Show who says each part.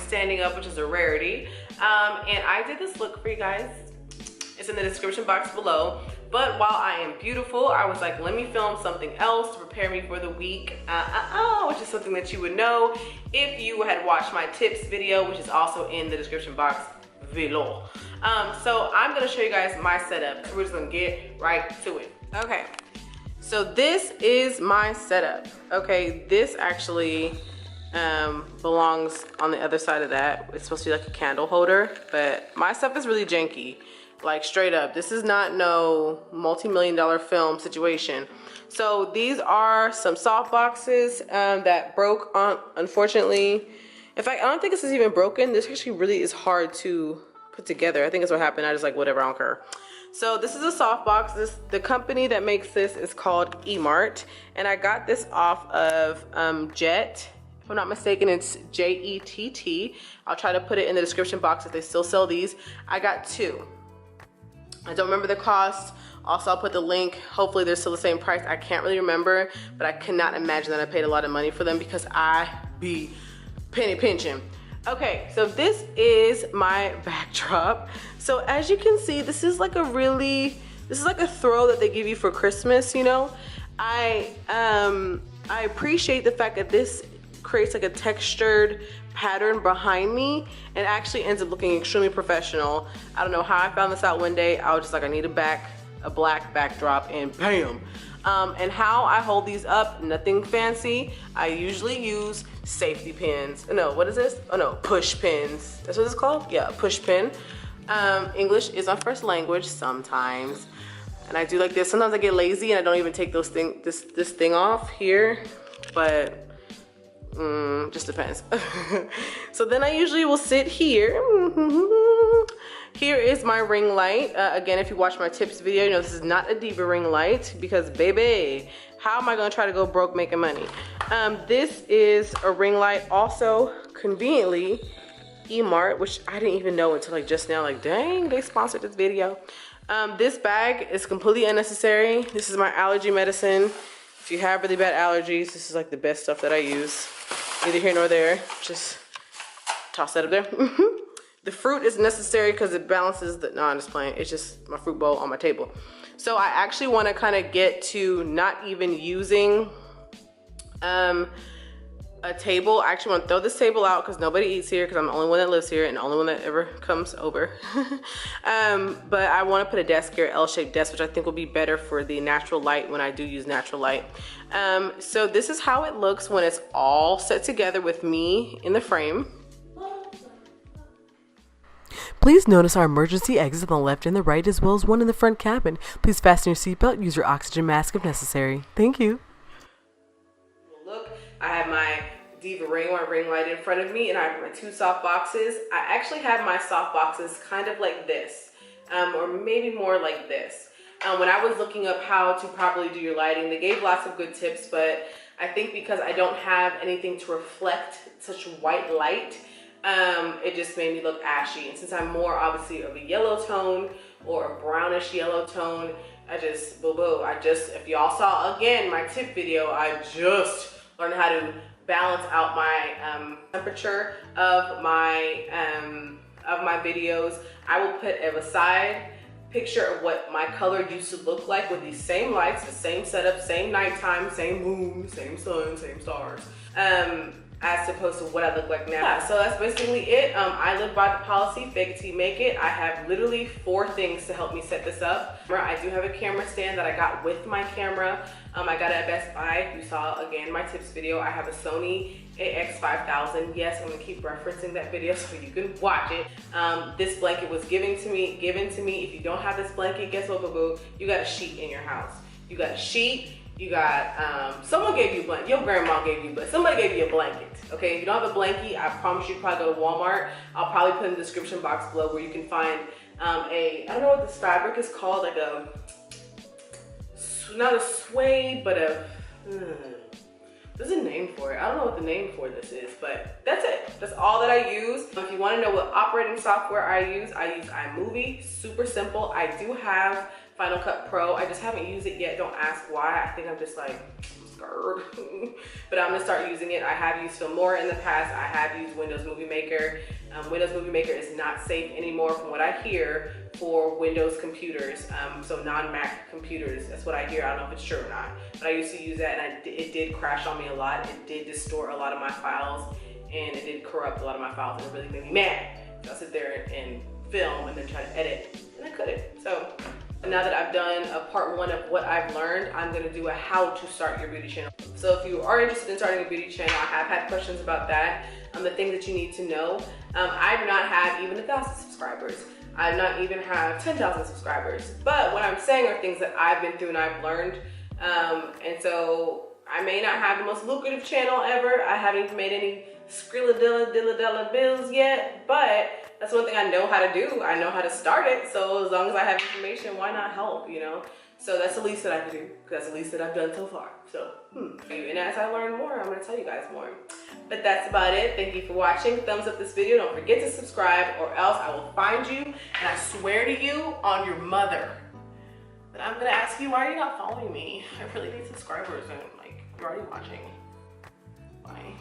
Speaker 1: standing up, which is a rarity. And I did this look for you guys. It's in the description box below. But while I am beautiful, I was like, let me film something else to prepare me for the week, which is something that you would know if you had watched my tips video, which is also in the description box below. So I'm gonna show you guys my setup. So we're just gonna get right to it. Okay, so this is my setup. Okay, this actually belongs on the other side of that. It's supposed to be like a candle holder, but my stuff is really janky. Like straight up, this is not no multi-million-dollar film situation. So these are some soft boxes that broke on, unfortunately. In fact, I don't think this is even broken. This actually really is hard to put together. I think that's what happened. I just like, whatever, I don't care. So this is a soft box. The company that makes this is called Emart, and I got this off of Jet. If I'm not mistaken, it's J-E-T-T. I'll try to put it in the description box if they still sell these. I got 2. I don't remember the cost. Also, I'll put the link. Hopefully they're still the same price. I can't really remember, but I cannot imagine that I paid a lot of money for them because I be penny pinching. Okay, so this is my backdrop. So as you can see, this is like a throw that they give you for Christmas, you know? I appreciate the fact that this creates like a textured pattern behind me and actually ends up looking extremely professional. I don't know how I found this out one day. I was just like, I need a black backdrop, and bam. And how I hold these up, nothing fancy. I usually use safety pins. No, what is this? Oh no, push pins. That's what it's called? Yeah, push pin. English is my first language sometimes. And I do like this. Sometimes I get lazy and I don't even take this thing off here, but just depends. So then I usually will sit here. Here is my ring light. Again, if you watch my tips video, you know this is not a diva ring light because baby, how am I gonna try to go broke making money? This is a ring light, also conveniently Emart, which I didn't even know until like just now, like dang, they sponsored this video. This bag is completely unnecessary. This is my allergy medicine. If you have really bad allergies, this is like the best stuff that I use. Neither here nor there, just toss that up there. The fruit is necessary because it balances the, no, I'm just playing. It's just my fruit bowl on my table. So I actually want to kind of get to not even using a table. I actually want to throw this table out because nobody eats here because I'm the only one that lives here and the only one that ever comes over. But I want to put a desk here, L-shaped desk, which I think will be better for the natural light when I do use natural light. So this is how it looks when it's all set together with me in the frame.
Speaker 2: Please notice our emergency exits on the left and the right, as well as one in the front cabin. Please fasten your seatbelt, use your oxygen mask if necessary. Thank you.
Speaker 1: Look, I have my Diva ring light in front of me, and I have my 2 soft boxes. I actually have my soft boxes kind of like this, or maybe more like this. When I was looking up how to properly do your lighting, they gave lots of good tips, but I think because I don't have anything to reflect such white light, it just made me look ashy. And since I'm more obviously of a yellow tone or a brownish yellow tone, if y'all saw again my tip video, I just learned how to balance out my temperature of my videos. I will put a side picture of what my color used to look like with these same lights, the same setup, same nighttime, same moon, same sun, same stars, as opposed to what I look like now. Yeah, so that's basically it. I live by the policy, fake it till you make it. I have literally 4 things to help me set this up. I do have a camera stand that I got with my camera. I got it at Best Buy. You saw again my tips video. I have a SONY AX 5000. Yes, I'm gonna keep referencing that video so you can watch it. This blanket was given to me. If you don't have this blanket, guess what, boo-boo? You got a sheet in your house. You got a sheet. You got, someone gave you a blanket. Your grandma gave you, but somebody gave you a blanket. Okay, if you don't have a blanket, I promise you probably go to Walmart. I'll probably put in the description box below where you can find I don't know what this fabric is called, like a, not a suede, but a, there's a name for it. I don't know what the name for this is, but that's it. That's all that I use. If you want to know what operating software I use iMovie. Super simple. I do have Final Cut Pro. I just haven't used it yet. Don't ask why. I think I'm just like, scared. But I'm gonna start using it. I have used Filmora in the past. I have used Windows Movie Maker. Windows Movie Maker is not safe anymore from what I hear for Windows computers, so non-Mac computers. That's what I hear. I don't know if it's true or not, but I used to use that, and it did crash on me a lot. It did distort a lot of my files, and it did corrupt a lot of my files, and it really made me mad. So I sit there and film and then try to edit, and I couldn't. So now that I've done a part 1 of what I've learned, I'm gonna do a how to start your beauty channel. So if you are interested in starting a beauty channel, I have had questions about that, the things that you need to know. I do not have even 1,000 subscribers. I do not even have 10,000 subscribers. But what I'm saying are things that I've been through and I've learned. And so I may not have the most lucrative channel ever. I haven't even made any Skrilla bills yet, but that's one thing I know how to do. I know how to start it. So as long as I have information, why not help, you know? So that's the least that I can do. That's the least that I've done so far. So, and as I learn more, I'm gonna tell you guys more. But that's about it. Thank you for watching. Thumbs up this video. Don't forget to subscribe, or else I will find you, and I swear to you, on your mother, that I'm gonna ask you, why are you not following me? I really need subscribers, and like, you're already watching. Bye.